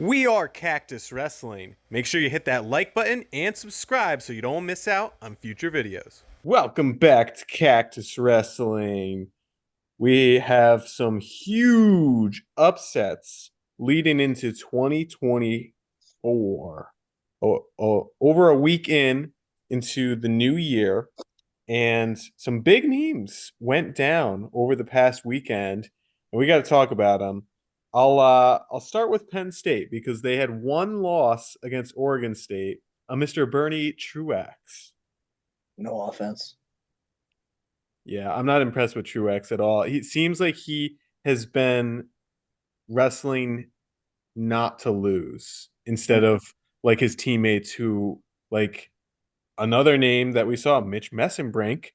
We are Cactus Wrestling. Make sure you hit that like button and subscribe so you don't miss out on future videos. Welcome back to Cactus Wrestling. We have some huge upsets leading into 2024. Over a week into the new year, and some big names went down over the past weekend, and we got to talk about them. I'll start with Penn State because they had one loss against Oregon State, a Mr. Bernie Truax. No offense. Yeah, I'm not impressed with Truax at all. He seems like he has been wrestling not to lose instead of like his teammates who, like, another name that we saw, Mitch Messenbrink,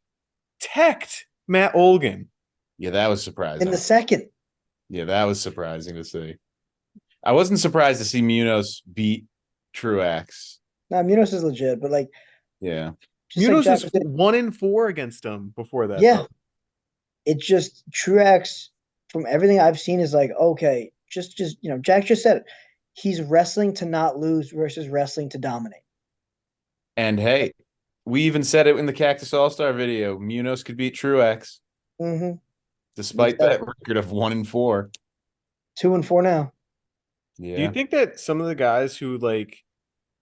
teched Matt Olgan. Yeah, that was surprising. In the second. Yeah, that was surprising to see. I wasn't surprised to see Munoz beat Truax. Nah, Munoz is legit, but like, Yeah. Munoz is 1-4 against him before that. Yeah. Though. It's just Truax, from everything I've seen, is like, okay, just Jack just said it. He's wrestling to not lose versus wrestling to dominate. And hey, we even said it in the Cactus All-Star video. Munoz could beat Truax. Mm-hmm. Despite that record of 1-4. 2-4 now. Yeah. Do you think that some of the guys who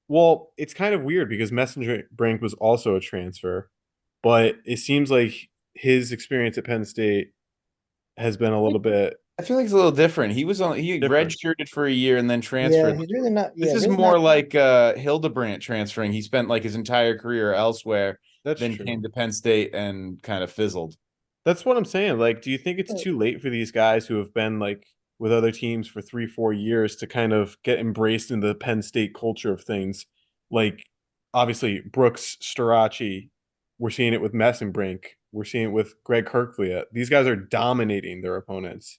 well, it's kind of weird because Messenbrink was also a transfer, but it seems like his experience at Penn State has been a little bit. I feel like it's a little different. He redshirted for a year and then transferred. Yeah, he's really not. This is really more not, like Hildebrandt transferring. He spent like his entire career elsewhere, then true. came to Penn State and kind of fizzled. That's what I'm saying. Like, do you think it's too late for these guys who have been like with other teams for 3-4 years to kind of get embraced in the Penn State culture of things? Like, obviously, Brooks, Starachi, we're seeing it with Messenbrink. We're seeing it with Greg Kirklia. These guys are dominating their opponents.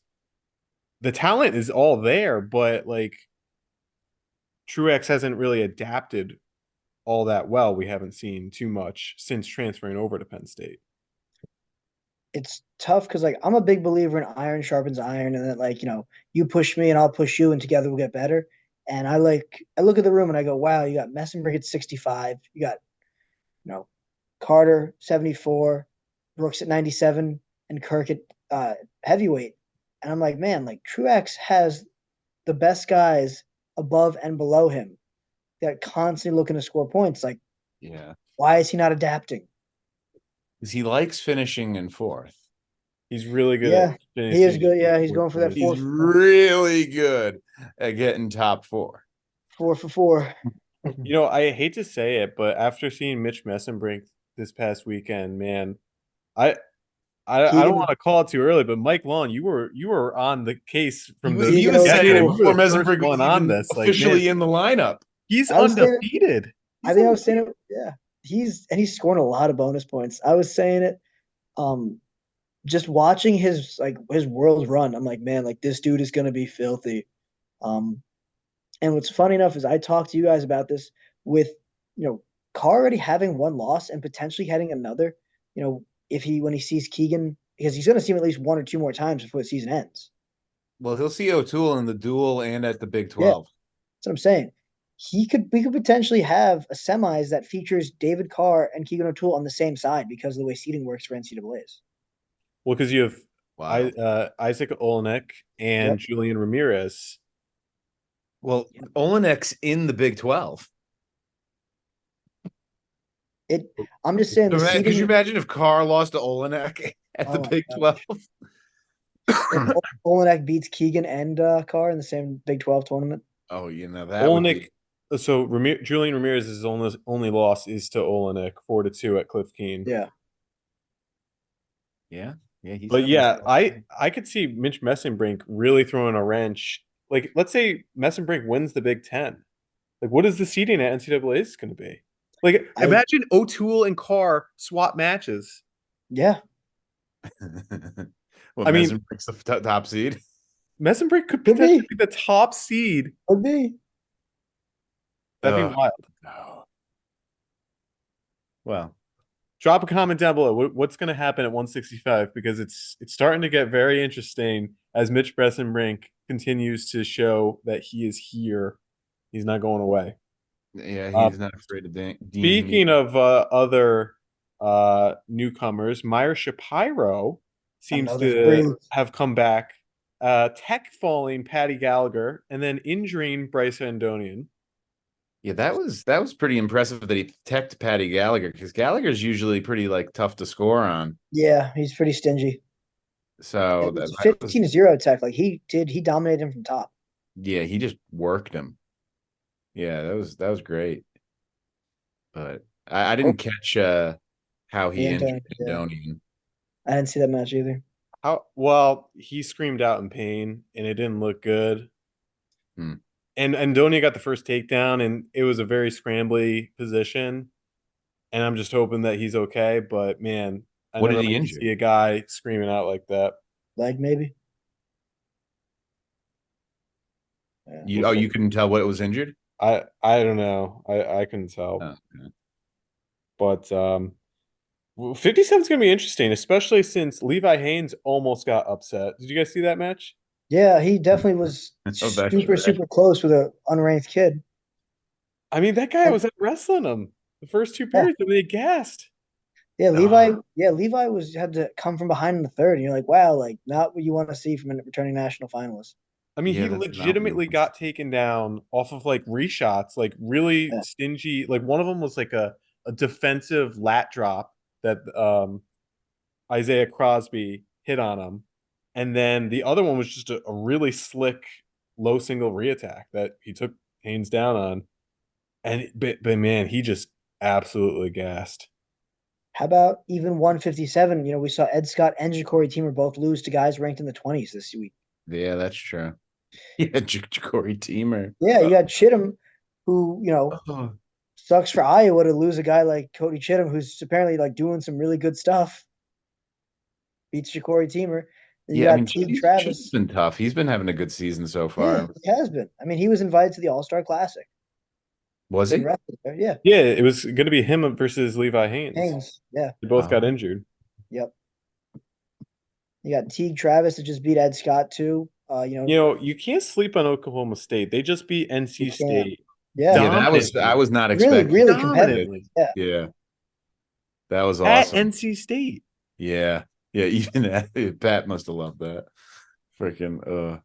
The talent is all there, but like Truex hasn't really adapted all that well. We haven't seen too much since transferring over to Penn State. It's tough because like I'm a big believer in iron sharpens iron, and that you push me and I'll push you, and together we'll get better. And I look at the room and I go, wow, you got Messenbrink at 65, you got Carter 74, Brooks at 97, and Kirk at heavyweight. And I'm like, man, like Truax has the best guys above and below him that constantly looking to score points. Like, yeah, why is he not adapting? Because he likes finishing in fourth. He's really good. Yeah, he is good. Yeah, he's going for that fourth. He's really good at getting top 4. 4 for 4. I hate to say it, but after seeing Mitch Messenbrink this past weekend, man, I don't want to call it too early, but Mike Long, you were on the case from the. He was saying it before Messenbrink was on this, officially in the lineup. He's undefeated. I think I was saying it. Yeah, he's scoring a lot of bonus points. I was saying it. Just watching his world run, I'm like, man, like this dude is gonna be filthy. And what's funny enough is I talked to you guys about this with Carr already having one loss and potentially having another. When he sees Keegan, because he's gonna see him at least 1 or 2 more times before the season ends. Well, he'll see O'Toole in the duel and at the Big 12. Yeah, that's what I'm saying. We could potentially have a semis that features David Carr and Keegan O'Toole on the same side because of the way seeding works for NCAAs. Well, because you have Isaac Olenek and Julian Ramirez. Well, Olenek's in the Big 12. I'm just saying. Could you imagine if Carr lost to Olenek at the Big 12? Olenek beats Keegan and Carr in the same Big 12 tournament. Oh, that Olenek. So Julian Ramirez's only loss is to Olenek 4-2 at Cliff Keen. Yeah. Yeah. But yeah, I could see Mitch Messenbrink really throwing a wrench. Like, let's say Messenbrink wins the Big Ten. Like, what is the seeding at NCAA is going to be? Like, imagine O'Toole and Carr swap matches. Yeah. Well, Messenbrink's the top seed. Messenbrink could potentially be the top seed. Could be. That'd be wild. No. Well, Drop a comment down below. What's going to happen at 165? Because it's starting to get very interesting as Mitch Messenbrink continues to show that he is here. He's not going away. Yeah, Uh, he's not afraid to deem him. Speaking of other newcomers, Meyer Shapiro seems Another to freak. have come back. Tech falling Patty Gallagher and then injuring Bryce Andonian. Yeah, that was pretty impressive that he teched Patty Gallagher because Gallagher's usually pretty like tough to score on. Yeah, he's pretty stingy. So It that, was a that was 15-0 tech. Like he dominated him from top. yeah, he just worked him. Yeah, that was great. But I Oh, didn't catch how he injured Yeah. Andonian. I didn't see that match either. How well he screamed out in pain and it didn't look good. Hmm. And Andonia got the first takedown and it was a very scrambly position. And I'm just hoping that he's okay. But man, I What never did he like to injure? see a guy screaming out like that. Leg maybe. Yeah. You couldn't tell what it was injured? I don't know. I couldn't tell. Oh, okay. But 57 is going to be interesting, especially since Levi Haynes almost got upset. Did you guys see that match? Yeah, he definitely was Oh, that's super, right. super close with an unranked kid. I mean, that guy And, was wrestling him the first two yeah, periods and they gassed. Oh, Levi had to come from behind in the third, and you're like, wow, like not what you want to see from a returning national finalist. I mean, yeah, he that's not what he legitimately wants. got taken down off of like reshots, like really Yeah. stingy. Like one of them was like a defensive lat drop that Isaiah Crosby hit on him. And then the other one was just a really slick low single reattack that he took Haynes down on. And but man, he just absolutely gassed. How about even 157? We saw Ed Scott and Ja'Cory Teamer both lose to guys ranked in the 20s this week. Yeah, that's true. Yeah, Corey Teamer. Yeah, you got Chittum, who, Oh, sucks for Iowa to lose a guy like Cody Chittum, who's apparently like doing some really good stuff. Beats Ja'Cory Teamer. Then you yeah, I got mean, Teague Chit's Travis. been tough. He's been having a good season so Yeah, far. he has been. I mean, he was invited to the All-Star Classic Was and he? wrestled there. Yeah. Yeah, it was going to be him versus Levi Haynes. Haynes. Yeah. They both got Oh, injured. Yep. You got Teague Travis that just beat Ed Scott too. You know, you can't sleep on Oklahoma State. They just beat You NC can't. State Yeah. yeah, I dominantly. was not Really, expecting really competitive. it. Dominantly. Yeah. Yeah, that was At awesome. NC State. Yeah, yeah, even that, Pat must have loved that. Freaking How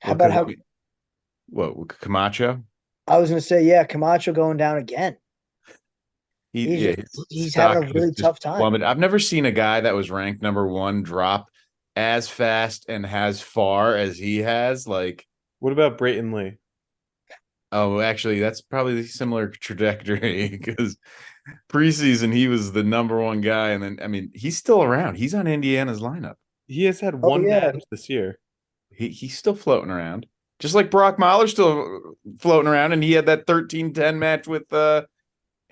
well, about because how what Camacho? I was gonna say, yeah, Kamacho going down again. He's Yeah, just his he's having stock a really just tough time. plummeted. I've never seen a guy that was ranked number one drop as fast and as far as he has. Like, What about Brayton Lee? oh, actually, that's probably a similar trajectory because preseason he was the number one guy, and then I mean he's still around. He's on Indiana's lineup. He has had Oh one yeah. match this year. He's still floating around, just like Brock Mahler's still floating around, and he had that 13-10 match with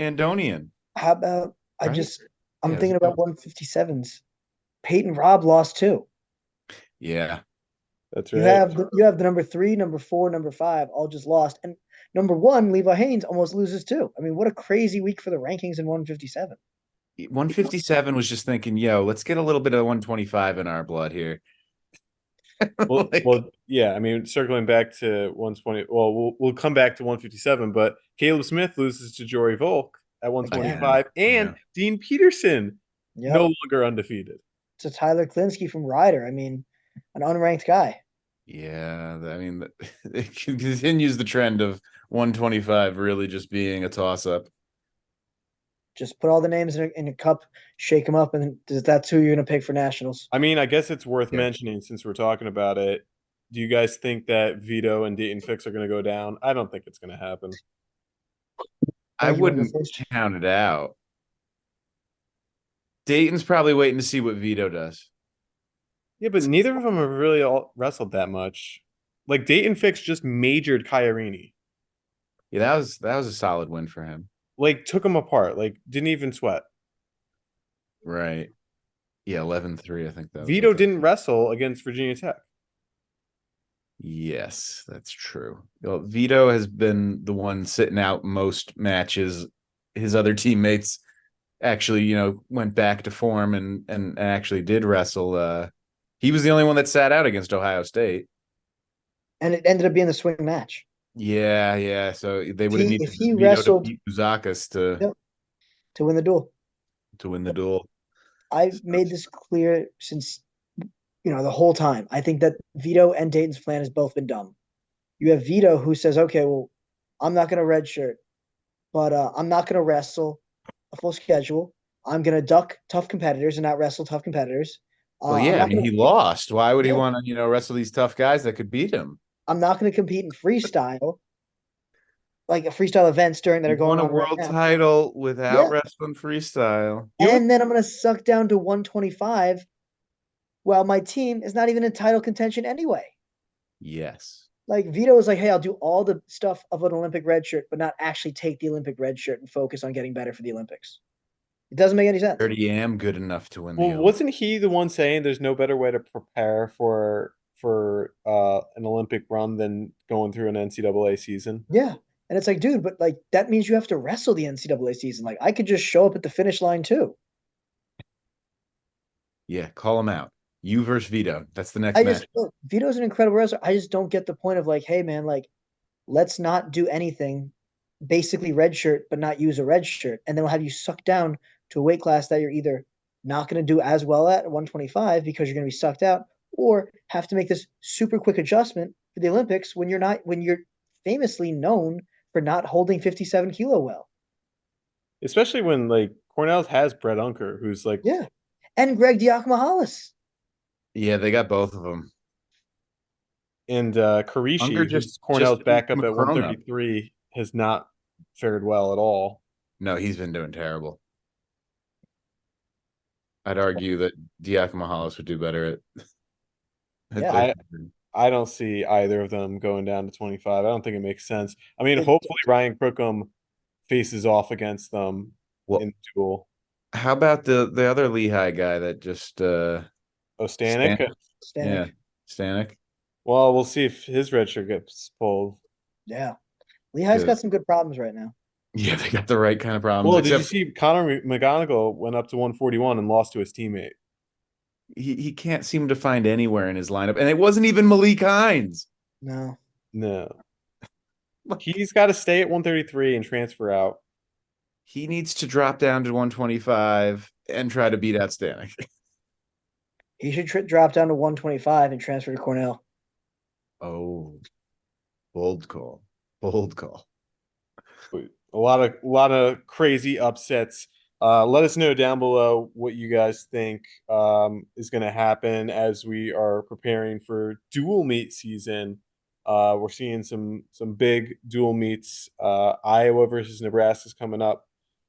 Andonian, How about right? I'm Yeah, thinking about 157s. Peyton Robb lost too. yeah, That's You right. have the number 3, number 4, number 5 all just lost, and number 1 Levi Haynes almost loses too. I mean, what a crazy week for the rankings in 157. 157 was just thinking, yo, let's get a little bit of 125 in our blood here. Like, Yeah. I mean, circling back to 120. Well, we'll come back to 157, but Caleb Smith loses to Jory Volk at Again. 125, and Yeah. Dean Peterson no Yep. longer undefeated. It's a Tyler Klinsky from Ryder. I mean, an unranked guy. Yeah, I mean, it continues the trend of 125 really just being a toss up. Just put all the names in a cup, shake them up, and that's who you're going to pick for nationals. I mean, I guess it's worth Yeah. mentioning since we're talking about it. Do you guys think that Vito and Dayton Fix are going to go down? I don't think it's going to happen. I You want to go wouldn't first? count it out. Dayton's probably waiting to see what Vito does. Yeah, but neither of them have really all wrestled that much. Like Dayton Fix just majored Kairini. Yeah, that was a solid win for him. Like took him apart. Like didn't even sweat. Right. Yeah, 11-3, I think that was Vito like didn't wrestle against Virginia Tech. Yes, that's true. Well, Vito has been the one sitting out most matches. His other teammates actually, went back to form and actually did wrestle. He was the only one that sat out against Ohio State. And it ended up being the swing match. Yeah, yeah. So they would have If needed he Vito to wrestled, beat Buzakis to yep, to win the duel. win the duel. I've made this clear since the whole time. I think that Vito and Dayton's plan has both been dumb. You have Vito who says, "Okay, well, I'm not going to redshirt, but I'm not going to wrestle a full schedule. I'm going to duck tough competitors and not wrestle tough competitors. Well, I'm yeah. I not mean, going he to, lost. Why would he yeah, want to, wrestle these tough guys that could beat him? I'm not going to compete in freestyle, like freestyle events that He are won going a on right world now. title without Yeah, wrestling freestyle. and then I'm going to suck down to 125 while my team is not even in title contention anyway. Yes. Like Vito is like, hey, I'll do all the stuff of an Olympic red shirt, but not actually take the Olympic red shirt and focus on getting better for the Olympics. It doesn't make any sense. Already am good enough to win Well, the Olympics. wasn't he the one saying there's no better way to prepare for an Olympic run than going through an NCAA season? Yeah. And it's like, dude, but like that means you have to wrestle the NCAA season. Like I could just show up at the finish line too. Yeah, call him out. You versus Vito. That's the next I match. just look, Vito's an incredible wrestler. I just don't get the point of like, hey man, like let's not do anything, basically red shirt, but not use a red shirt. And then we'll have you sucked down to a weight class that you're either not going to do as well at 125 because you're going to be sucked out, or have to make this super quick adjustment for the Olympics when you're famously known for not holding 57 kilo well. Especially when like Cornell has Brett Unker, who's like, Yeah. And Greg Diakomahalis. Yeah, they got both of them. and Unger Karishi, just who's Cornell's beat backup at Macron up. 133, has not fared well at all. No, he's been doing terrible. I'd argue that Diakomahalis would do better at Yeah. those. I don't see either of them going down to 25. I don't think it makes sense. I mean, It, hopefully Ryan Crookham faces off against them Well, in the duel. how about the other Lehigh guy that just Ostanek. Stanek? Yeah, Stanek. Stanek. Well, we'll see if his red shirt gets pulled. Yeah. Lehigh's got Because some good problems right now. yeah, they got the right kind of problems. Well, did you Except see Connor McGonigal went up to 141 and lost to his teammate? he can't seem to find anywhere in his lineup, and it wasn't even Malik Hines. No. No. He's got to stay at 133 and transfer out. He needs to drop down to 125 and try to beat out Stanek. He should drop down to 125 and transfer to Cornell. Oh, bold call. Bold call. A lot of crazy upsets. Let us know down below what you guys think is going to happen as we are preparing for dual meet season. We're seeing some big dual meets. Iowa versus Nebraska is coming up.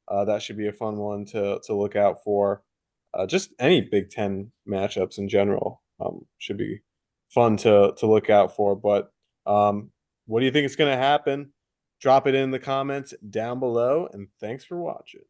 That should be a fun one to look out for. Just any Big Ten matchups in general should be fun to look out for. But what do you think is going to happen? Drop it in the comments down below, and thanks for watching.